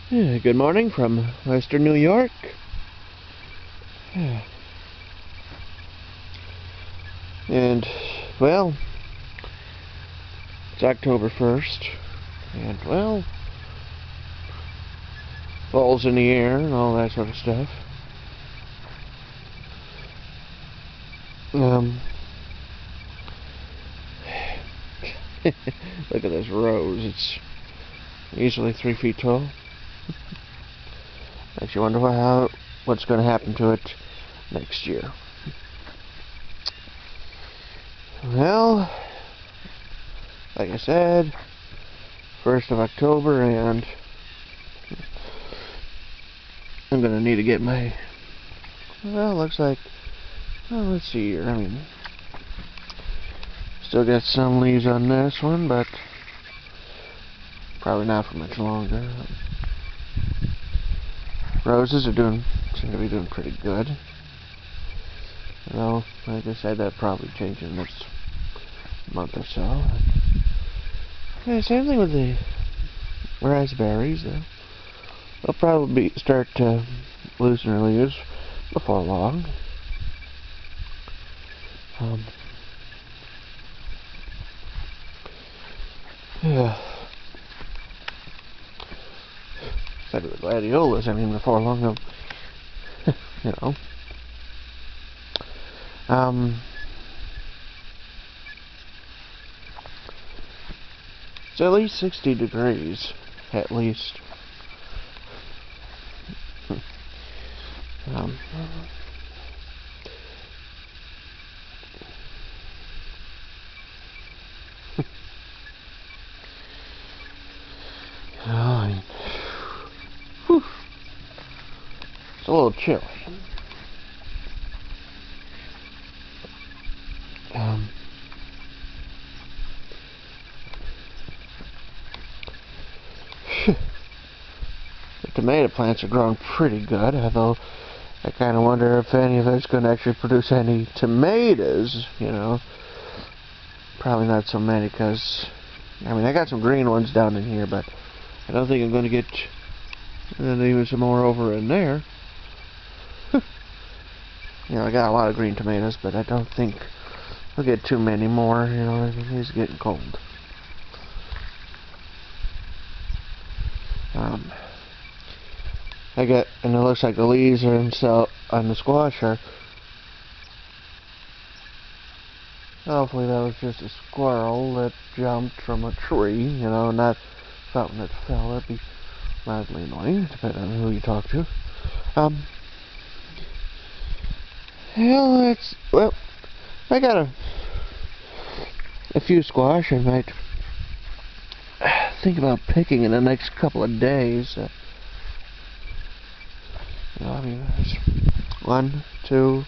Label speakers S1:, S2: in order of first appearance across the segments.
S1: Good morning from Western New York. And, well, it's October 1st, and, well, fall's in the air and all that sort of stuff. Look at this rose. It's easily 3 feet tall. Makes you wonder what's going to happen to it next year. Well, like I said, 1st of October, and I'm going to need to get my, well, looks like, well, let's see here. I mean, still got some leaves on this one, but probably not for much longer. Roses seem to be doing pretty good. Though, like I said, that'll probably change in the next month or so. Yeah, same thing with the raspberries. They'll probably start to loosen their leaves before long. Yeah. Said with gladiolas, I mean, before long, you know. It's at least 60 degrees, at least. It's a little chilly. The tomato plants are growing pretty good, although I kind of wonder if any of it's going to actually produce any tomatoes, you know. Probably not so many, because, I mean, I got some green ones down in here, but I don't think I'm going to get even some more over in there. You know, I got a lot of green tomatoes, but I don't think I'll get too many more, you know. I mean, it's getting cold. And it looks like the leaves are on the squash are. Hopefully that was just a squirrel that jumped from a tree, you know, not something that fell. That'd be mildly annoying, depending on who you talk to. Well, I got a few squash I might think about picking in the next couple of days. You know, I mean, there's 1, 2,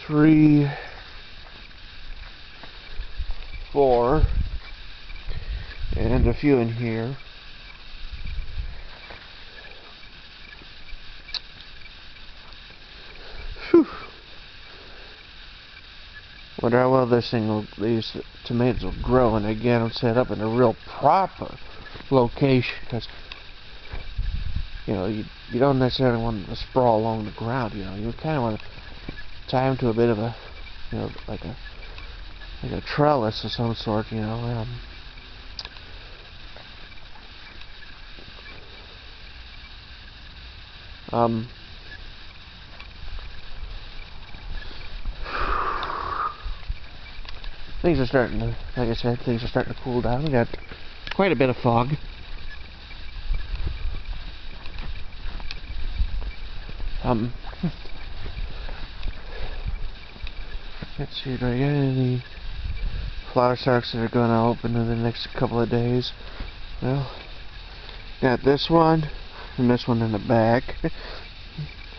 S1: 3, 4, and a few in here. Whew. Wonder how well these tomatoes will grow when they get them set up in a real proper location, because you know you don't necessarily want them to sprawl along the ground. You know, you kind of want to tie them to a bit of a, you know, like a trellis of some sort. You know. Things are starting to, like I said, things are starting to cool down. We got quite a bit of fog. Let's see, do I get any flower stalks that are going to open in the next couple of days? Well, got this one, and this one in the back. And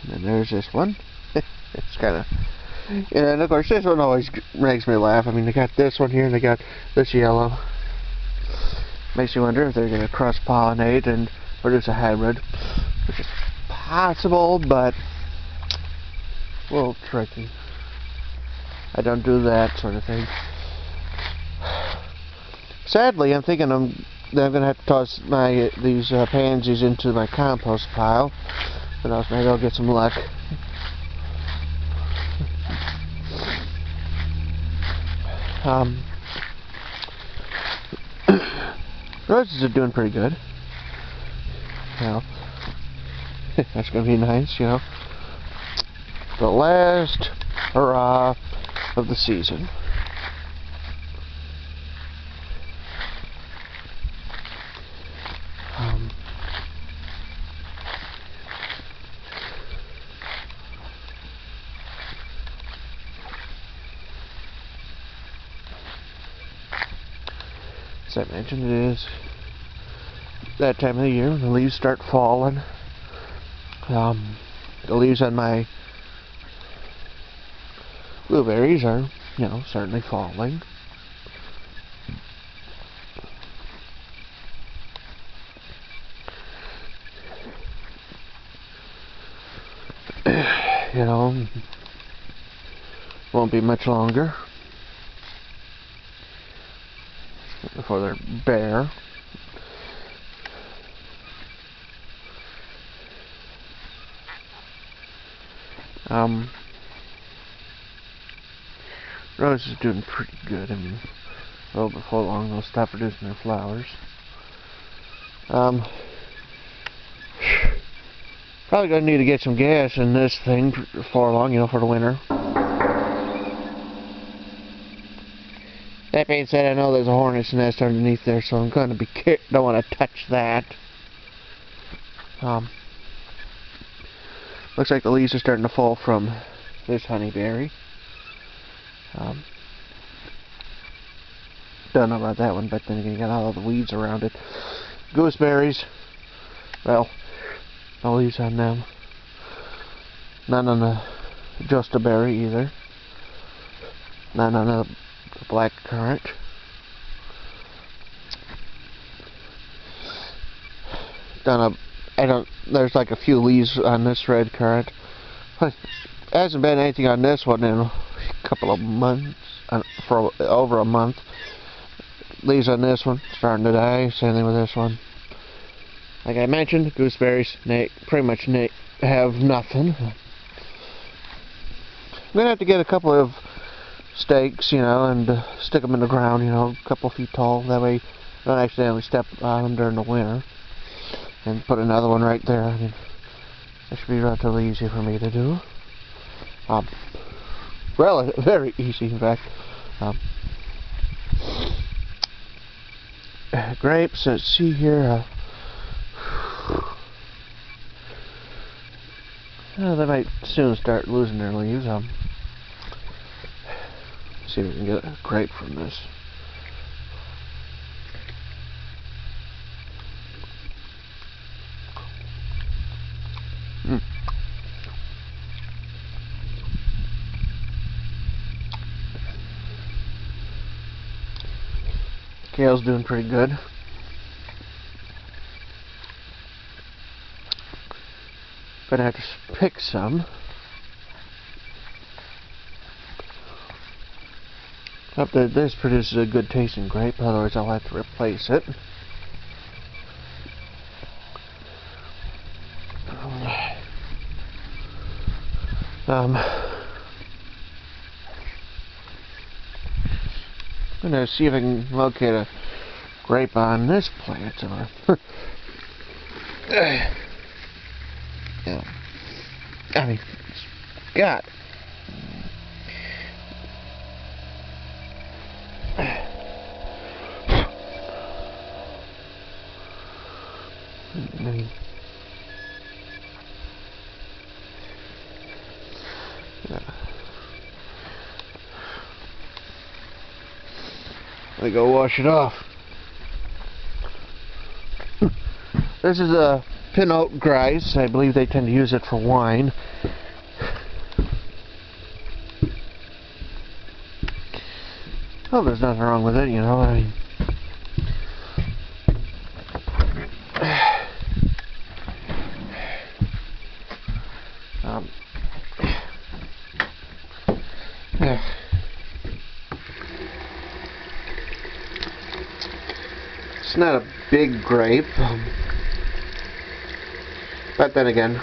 S1: then there's this one. It's kind of... And of course, this one always makes me laugh. I mean, they got this one here, and they got this yellow. Makes you wonder if they're going to cross-pollinate and produce a hybrid, which is possible, but a little tricky. I don't do that sort of thing. Sadly, I'm thinking that I'm going to have to toss these pansies into my compost pile. But else maybe I'll get some luck. Roses are doing pretty good. You know, that's going to be nice, you know. The last hurrah of the season. As I mentioned, it is that time of the year when the leaves start falling. The leaves on my blueberries are, you know, certainly falling. You know, won't be much longer before they're bare. Rose is doing pretty good. I mean, well, before long they'll stop producing their flowers. Probably gonna need to get some gas in this thing before long, you know, for the winter. That being said, I know there's a hornet's nest underneath there, so I'm gonna be don't want to touch that. Looks like the leaves are starting to fall from this honeyberry. Don't know about that one, but then again, you got all the weeds around it. Gooseberries, well, no leaves on them. None on the justaberry either. None on the black currant. There's like a few leaves on this red currant. But hasn't been anything on this one in a couple of months, for over a month. Leaves on this one starting to die. Same thing with this one. Like I mentioned, gooseberries pretty much have nothing. I'm gonna have to get a couple of stakes, you know, and stick them in the ground, you know, a couple feet tall. That way, I don't accidentally step on them during the winter. And put another one right there. I mean, that should be relatively easy for me to do. Well, very easy, in fact. Grapes, let's see here. They might soon start losing their leaves. See if we can get a grape from this. Kale's doing pretty good. Gonna have to pick some. Hope that this produces a good tasting grape, otherwise I'll have to replace it. I'm gonna see if I can locate a grape on this plant. Yeah. I mean, it's got. Let me go wash it off. This is a Pinot Gris. I believe they tend to use it for wine. Oh, there's nothing wrong with it, you know. I mean, it's not a big grape. But then again,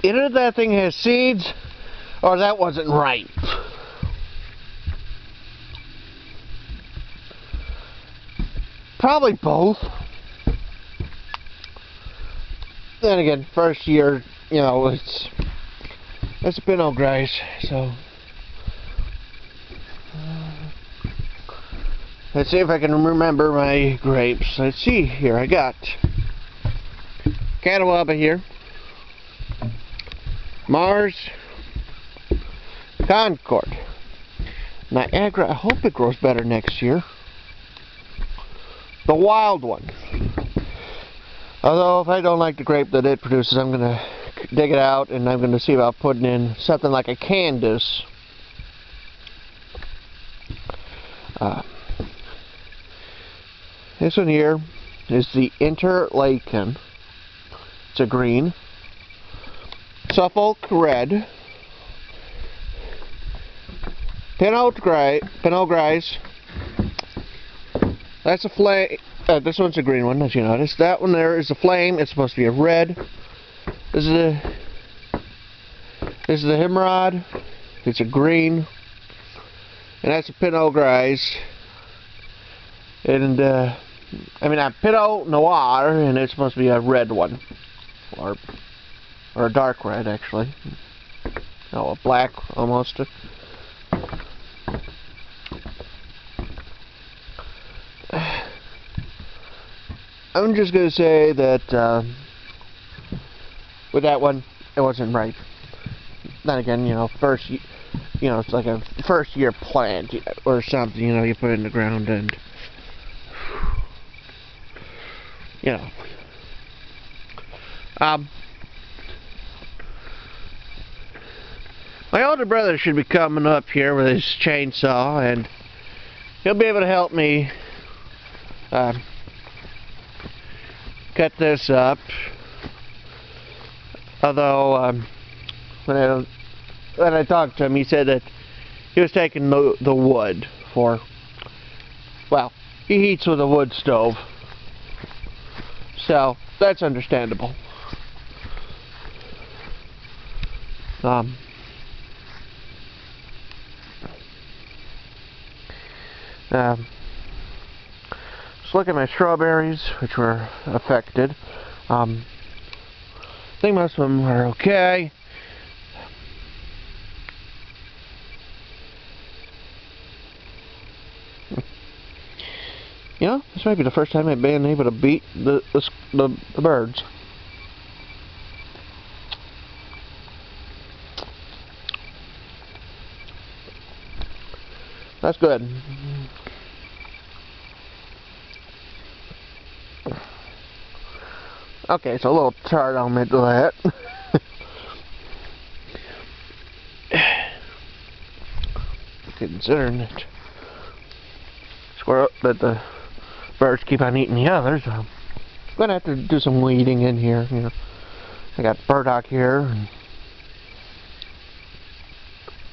S1: either that thing has seeds or that wasn't ripe. Probably both. Then again, first year, you know, it's Pinot Gris, so let's see if I can remember my grapes. Let's see here. I got W.I.P here, Mars, Concord, Niagara. I hope it grows better next year. The wild one. Although if I don't like the grape that it produces, I'm gonna dig it out and I'm gonna see about putting in something like a Candace. This one here is the Interlaken. It's a green. Suffolk Red. Pinot Gris. That's a flame. This one's a green one, as you notice. That one there is a flame. It's supposed to be a red. This is the Himrod. It's a green. And that's a Pinot Gris. And I mean, a Pinot Noir, and it's supposed to be a red one, or a dark red, actually. Oh, a black almost. I'm just gonna say that with that one, it wasn't right. Then again, you know, it's like a first year plant or something. You know, you put it in the ground and. You know, my older brother should be coming up here with his chainsaw, and he'll be able to help me cut this up. Although when I talked to him, he said that he was taking the wood for, well, he heats with a wood stove. So, that's understandable. Just look at my strawberries, which were affected. I think most of them are okay. You know, this might be the first time I've been able to beat the birds. That's good. Okay, so a little tart element to that. Considering that the birds keep on eating the others, I'm gonna have to do some weeding in here. You know, I got burdock here and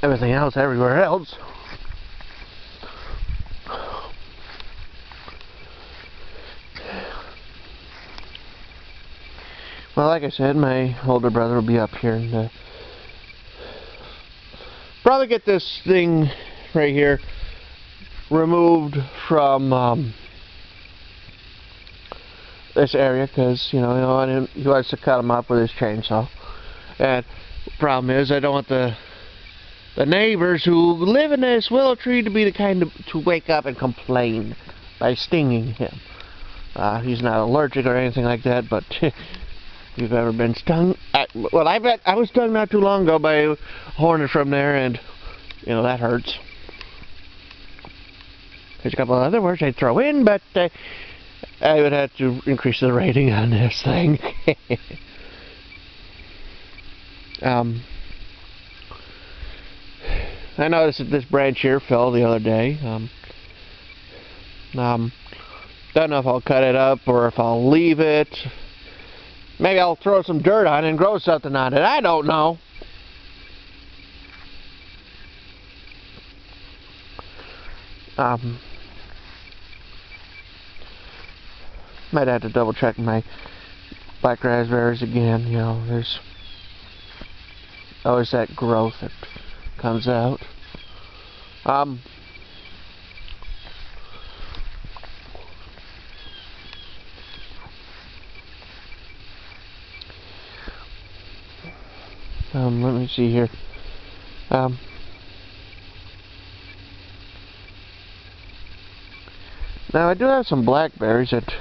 S1: everything else everywhere else. Well, like I said, my older brother will be up here and probably get this thing right here removed from this area, because he likes to cut them up with his chainsaw. And the problem is, I don't want the neighbors who live in this willow tree to be the kind to wake up and complain by stinging him. He's not allergic or anything like that, but if you've ever been stung, well, I bet I was stung not too long ago by a hornet from there, and that hurts. There's a couple of other words I'd throw in, but I would have to increase the rating on this thing. I noticed that this branch here fell the other day. Don't know if I'll cut it up or if I'll leave it. Maybe I'll throw some dirt on it and grow something on it. I don't know. Might have to double check my black raspberries again. You know, there's always that growth that comes out. Let me see here. Now I do have some blackberries that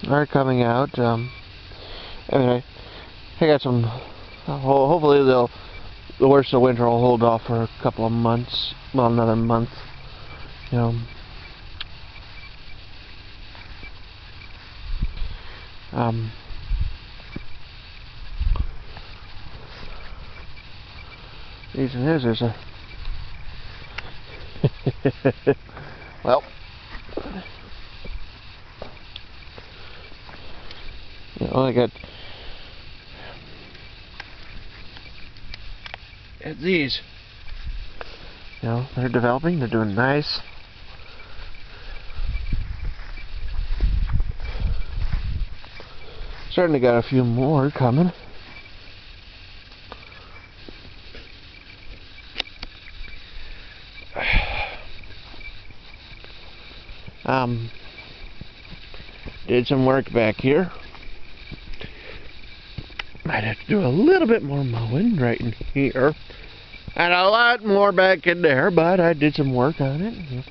S1: are coming out. Anyway, I got some. Hopefully, the worst of winter will hold off for a couple of months. Well, another month. You know. Reason is there's a well, you know, I got these. You know, they're developing. They're doing nice. Certainly got a few more coming. Did some work back here. Might have to do a little bit more mowing right in here. And a lot more back in there, but I did some work on it.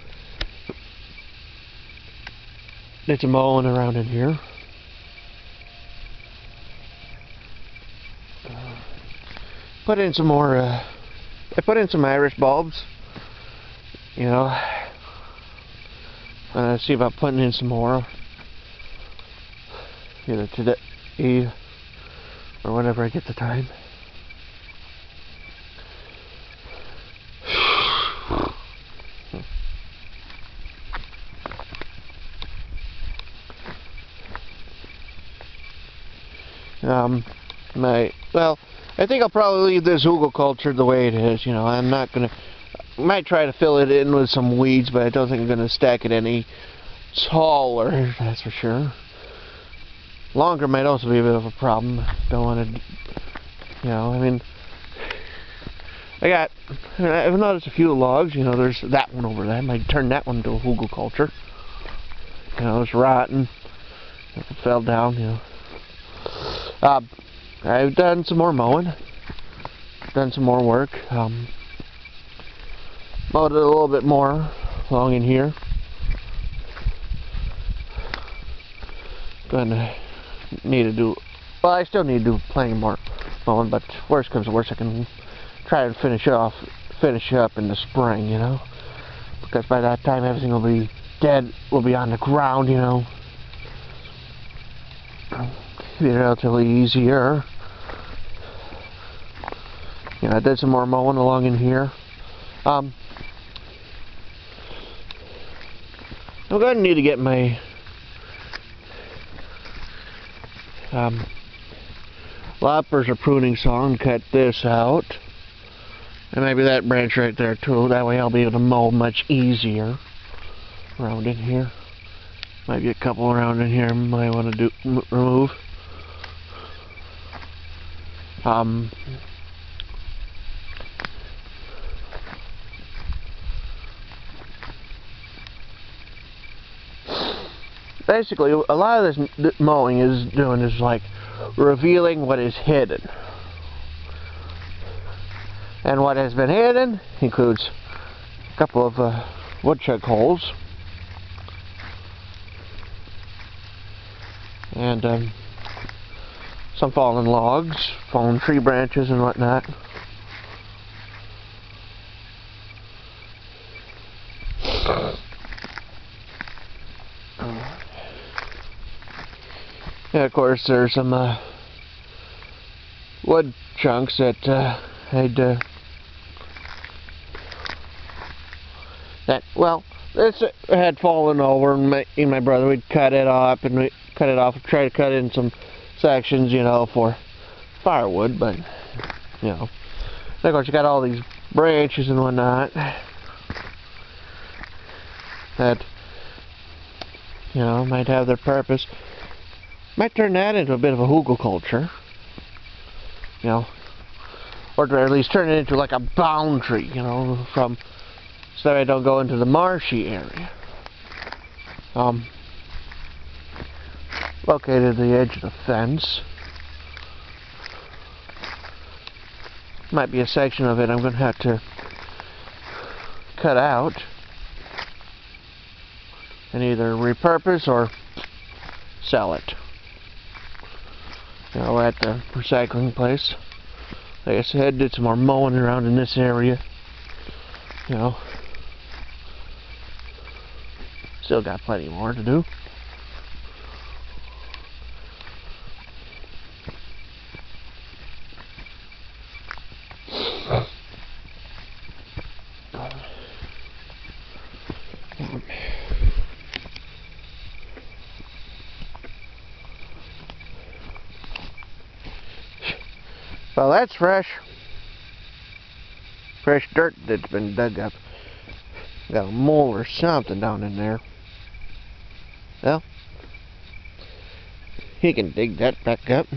S1: Did some mowing around in here. Put in some more, I put in some iris bulbs. You know, see about putting in some more. Either today or whenever I get the time. Well, I think I'll probably leave this hugelkultur the way it is. You know, I'm not gonna. Might try to fill it in with some weeds, but I don't think I'm gonna stack it any taller. That's for sure. Longer might also be a bit of a problem. Don't want to, you know. I mean, I've noticed a few logs. You know, there's that one over there. I might turn that one into a hugelkultur. You know, it's rotten. It fell down. You know. I've done some more mowing. Done some more work. Mowed it a little bit more along in here. Gonna need to do. Well, I still need to do plenty more mowing, but worst comes to worst, I can try and finish up in the spring, you know, because by that time everything will be dead, will be on the ground, you know. It'll be relatively easier. You know, I did some more mowing along in here. I'm going to need to get my loppers or pruning saw and cut this out, and maybe that branch right there too. That way I'll be able to mow much easier around in here. Might be a couple around in here I might want to remove. Basically, a lot of this mowing is like revealing what is hidden. And what has been hidden includes a couple of woodchuck holes and some fallen logs, fallen tree branches and whatnot. And of course, there's some wood chunks that this had fallen over, and me and my brother, we'd cut it off, and we try to cut it in some sections, you know, for firewood. But you know, and of course, you got all these branches and whatnot that, you know, might have their purpose. Might turn that into a bit of a hugelkultur, you know, or at least turn it into like a boundary, you know, so that I don't go into the marshy area. Located at the edge of the fence. Might be a section of it I'm going to have to cut out and either repurpose or sell it. You know, at the recycling place. Like I said, did some more mowing around in this area. You know, still got plenty more to do. Well, that's fresh dirt that's been dug up. Got a mole or something down in there. Well, he can dig that back up.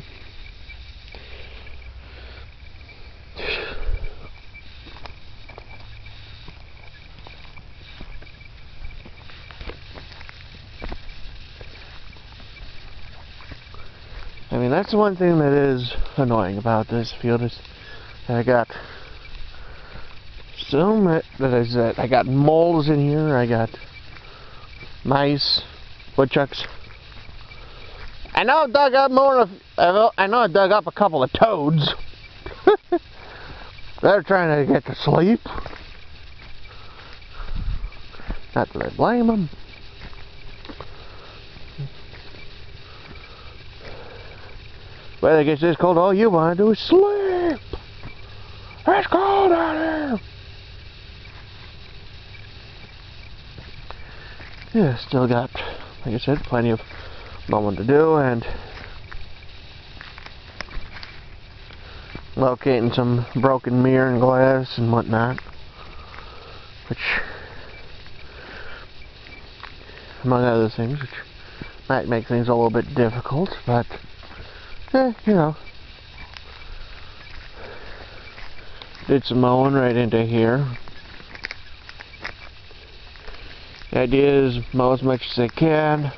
S1: I mean, that's the one thing that is annoying about this field is that I got so much that I got moles in here, I got mice, woodchucks. I know I dug up I dug up a couple of toads. They're trying to get to sleep. Not that I blame them. Well, it gets this cold, all you want to do is sleep. It's cold out here. Yeah, still got, like I said, plenty of mowing to do, and locating some broken mirror and glass and whatnot, which, among other things, which might make things a little bit difficult, but you know, did some mowing right into here. The idea is mow as much as I can,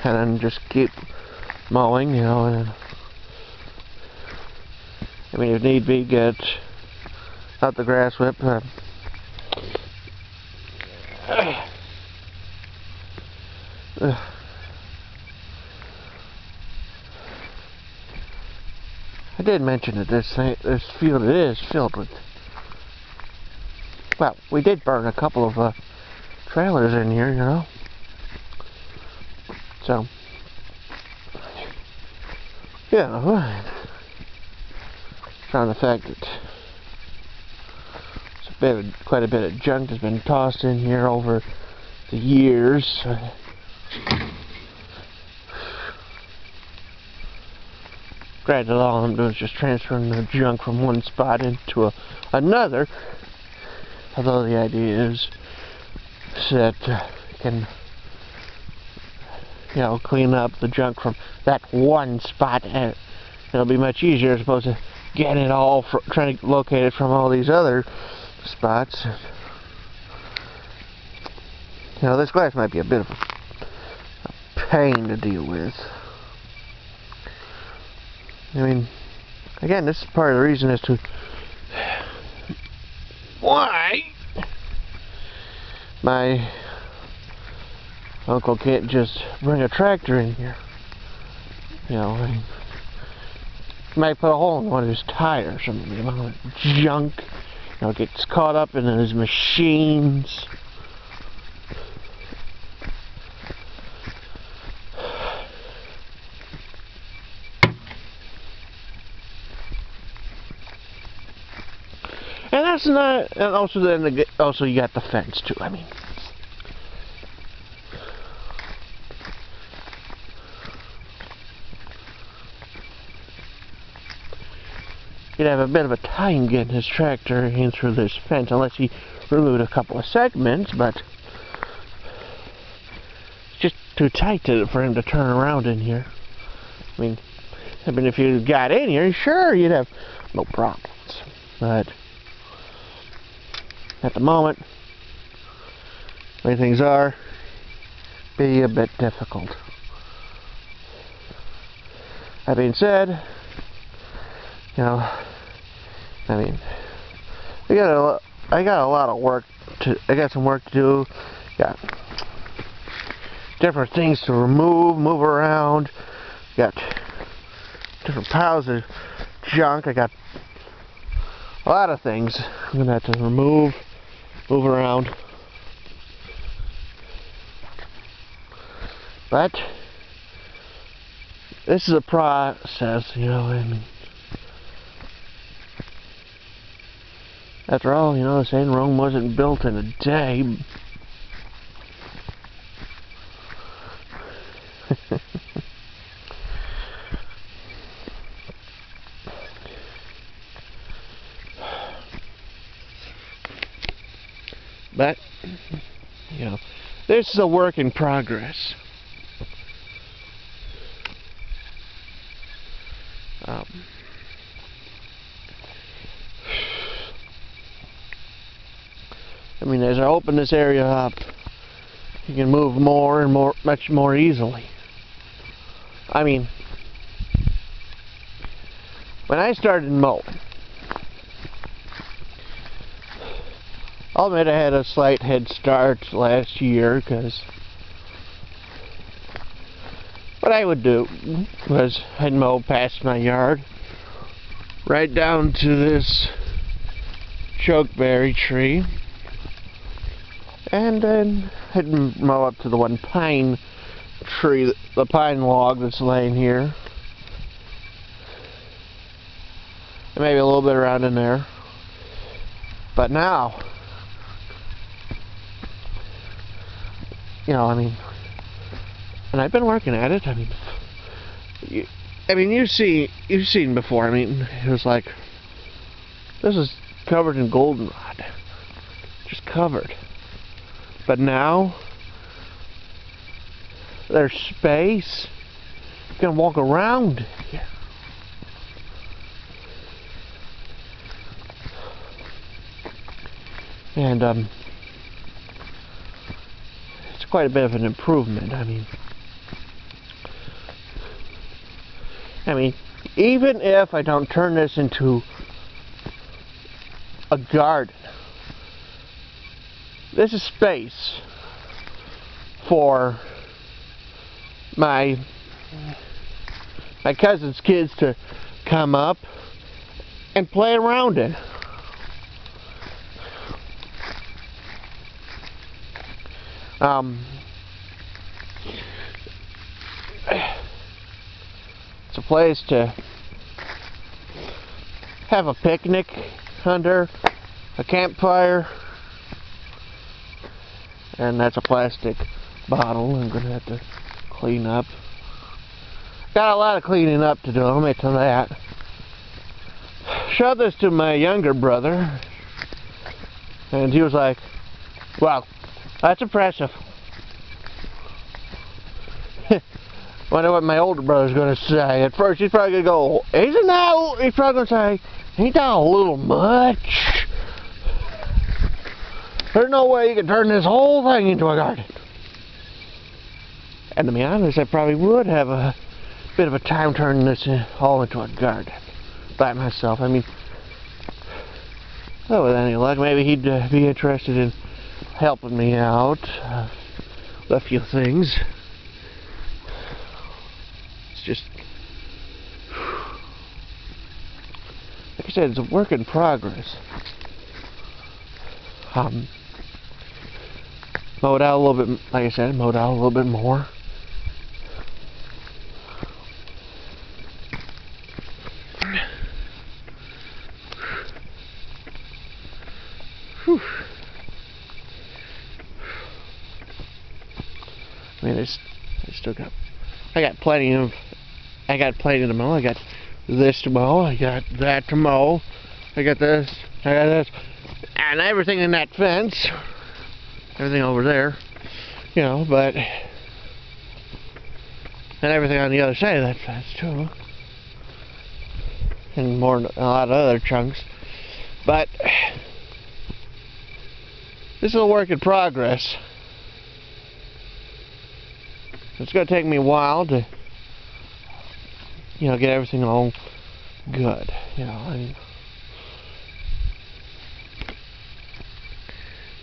S1: and then just keep mowing, you know, and I mean, if need be, get out the grass whip. I did mention that this field is filled with, well, we did burn a couple of trailers in here, you know. So, yeah, found the fact that quite a bit of junk has been tossed in here over the years. Granted, all I'm doing is just transferring the junk from one spot into another. Although the idea is that you can, you know, clean up the junk from that one spot, and it'll be much easier as opposed to getting it all, trying to locate it from all these other spots. You know, this glass might be a bit of a pain to deal with. I mean, again, this is part of the reason as to why my uncle can't just bring a tractor in here. You know, he might put a hole in one of his tires. I mean, the amount of junk, you know, gets caught up in his machines. not, and also then also you got the fence too. I mean, he'd have a bit of a time getting his tractor in through this fence unless he removed a couple of segments, but it's just too tight for him to turn around in here. I mean, if you got in here, sure, you'd have no problems. But at the moment, the way things are, be a bit difficult. That being said, you know, I mean, I got a lot of work I got some work to do. Got different things to move around. Got different piles of junk. I got a lot of things I'm gonna have to move around. But this is a process, you know. I mean, after all, you know, saying Rome wasn't built in a day. But, you know, this is a work in progress. I mean, as I open this area up, you can move much more easily. I mean, when I started mowing, I'll admit I had a slight head start last year, because what I would do was I'd mow past my yard, right down to this chokeberry tree, and then I'd mow up to the one pine tree, the pine log that's laying here, and maybe a little bit around in there. But now, you know, I mean, and I've been working at it. I mean, you've seen before. I mean, it was like, this is covered in goldenrod, just covered. But now there's space. You can walk around here. And it's quite a bit of an improvement. I mean, even if I don't turn this into a garden, this is space for my cousin's kids to come up and play around in. It's a place to have a picnic under a campfire, and that's a plastic bottle I'm going to have to clean up. Got a lot of cleaning up to do, I'll admit to that. Showed this to my younger brother, and he was like, "Wow, that's impressive." Wonder what my older brother's going to say. At first, he's probably going to go, "Isn't that?" He's probably going to say, "Ain't that a little much? There's no way you can turn this whole thing into a garden." And to be honest, I probably would have a bit of a time turning this all into a garden by myself. I mean, oh, with any luck, maybe he'd be interested in helping me out with a few things. It's just, like I said, it's a work in progress. Mowed out a little bit, like I said, mowed out a little bit more. Whew. I mean, I got plenty to mow. I got this to mow. I got that to mow. I got this. I got this. And everything in that fence. Everything over there. You know, but... And everything on the other side of that fence, too. And more, a lot of other chunks. But... This is a work in progress. It's going to take me a while to, you know, get everything all good. You know, I mean,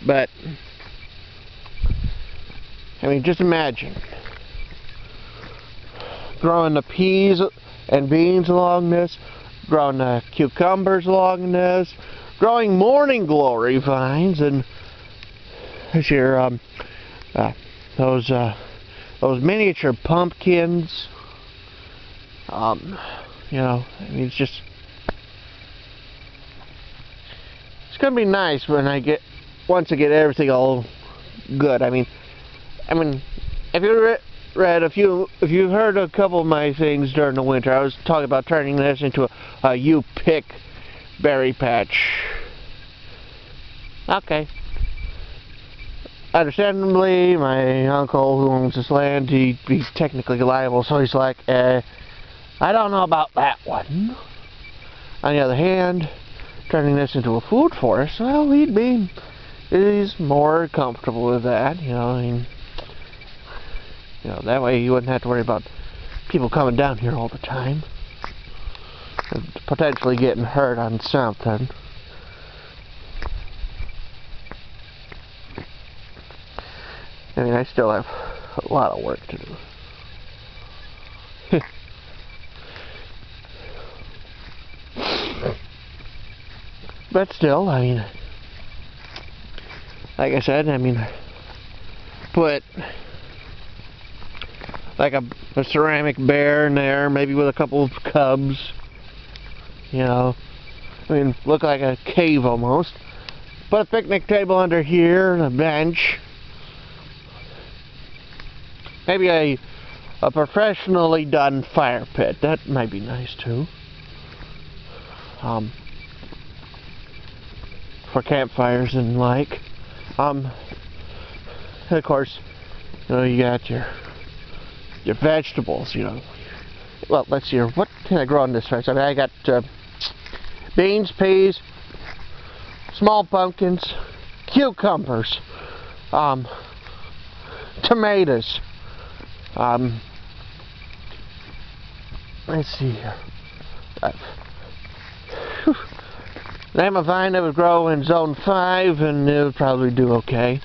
S1: but I mean, just imagine growing the peas and beans along this, growing the cucumbers along this, growing morning glory vines, and this your those miniature pumpkins. You know, I mean, it's gonna be nice when once I get everything all good. I mean, if you if you heard a couple of my things during the winter, I was talking about turning this into a U-pick berry patch. Okay. Understandably, my uncle who owns this land, he's technically liable, so he's like, I don't know about that one. On the other hand, turning this into a food forest, well, he's more comfortable with that, you know, I mean, you know, that way you wouldn't have to worry about people coming down here all the time and potentially getting hurt on something. I mean, I still have a lot of work to do. But still, I mean, like I said, I mean, put like a ceramic bear in there, maybe with a couple of cubs, you know, I mean, look like a cave almost. Put a picnic table under here and a bench. Maybe a professionally done fire pit. That might be nice too. For campfires and like. And of course, you know, you got your vegetables, you know. Well, let's see here. What can I grow on this fence? I mean, I got beans, peas, small pumpkins, cucumbers, tomatoes. Let's see here. I have a vine that would grow in zone 5 and it would probably do okay.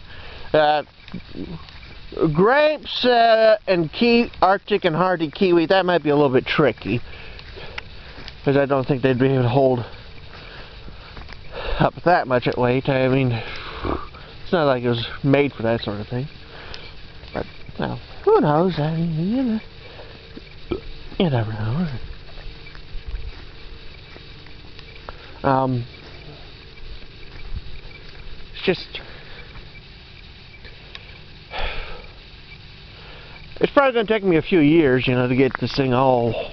S1: Grapes and Arctic and hardy kiwi, that might be a little bit tricky, because I don't think they'd be able to hold up that much at weight. I mean, it's not like it was made for that sort of thing. But, well, who knows? I mean, you never know. It's just... It's probably going to take me a few years, you know, to get this thing all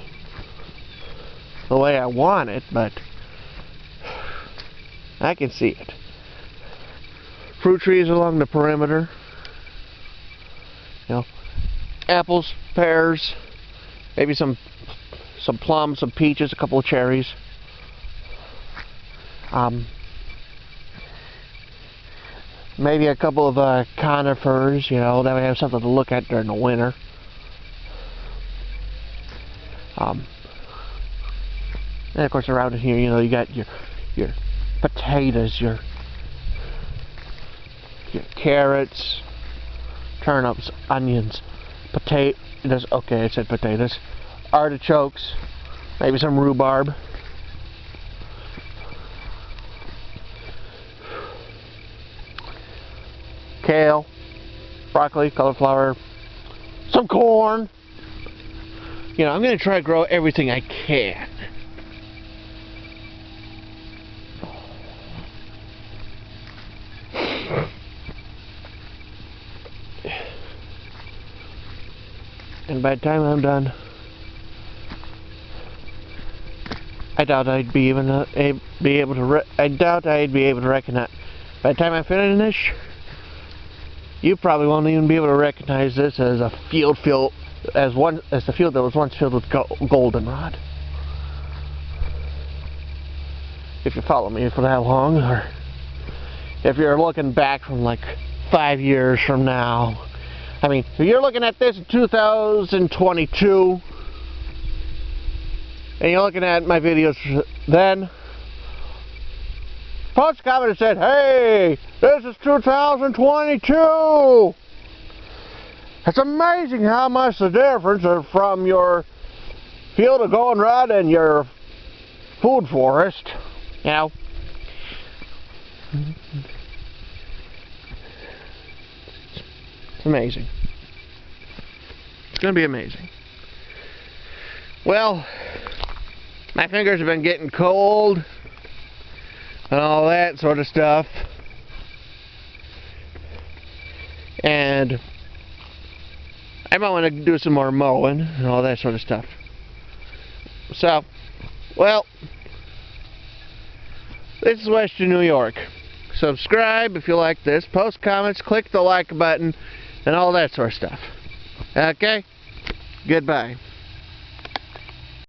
S1: the way I want it, but I can see it. Fruit trees along the perimeter. You know, apples, pears, maybe some plums, some peaches, a couple of cherries. Maybe a couple of conifers, you know, that we have something to look at during the winter. And of course around here, you know, you got your potatoes, your carrots, turnips, onions, potatoes, okay, I said potatoes, artichokes, maybe some rhubarb. Kale, broccoli, cauliflower, some corn. You know, I'm going to try to grow everything I can. And by the time I'm done, I doubt I'd be able to recognize. By the time I finish this, you probably won't even be able to recognize this as a field as the field that was once filled with goldenrod. If you follow me for that long, or if you're looking back from like 5 years from now. I mean, if you're looking at this in 2022, and you're looking at my videos then, post a comment and said, "Hey, this is 2022! It's amazing how much the difference is from your field of goldenrod and your food forest." You know? It's amazing. It's going to be amazing. Well, my fingers have been getting cold and all that sort of stuff. And I might want to do some more mowing and all that sort of stuff. So, well, this is Western New York. Subscribe if you like this. Post comments, click the like button, and all that sort of stuff. Okay? Goodbye.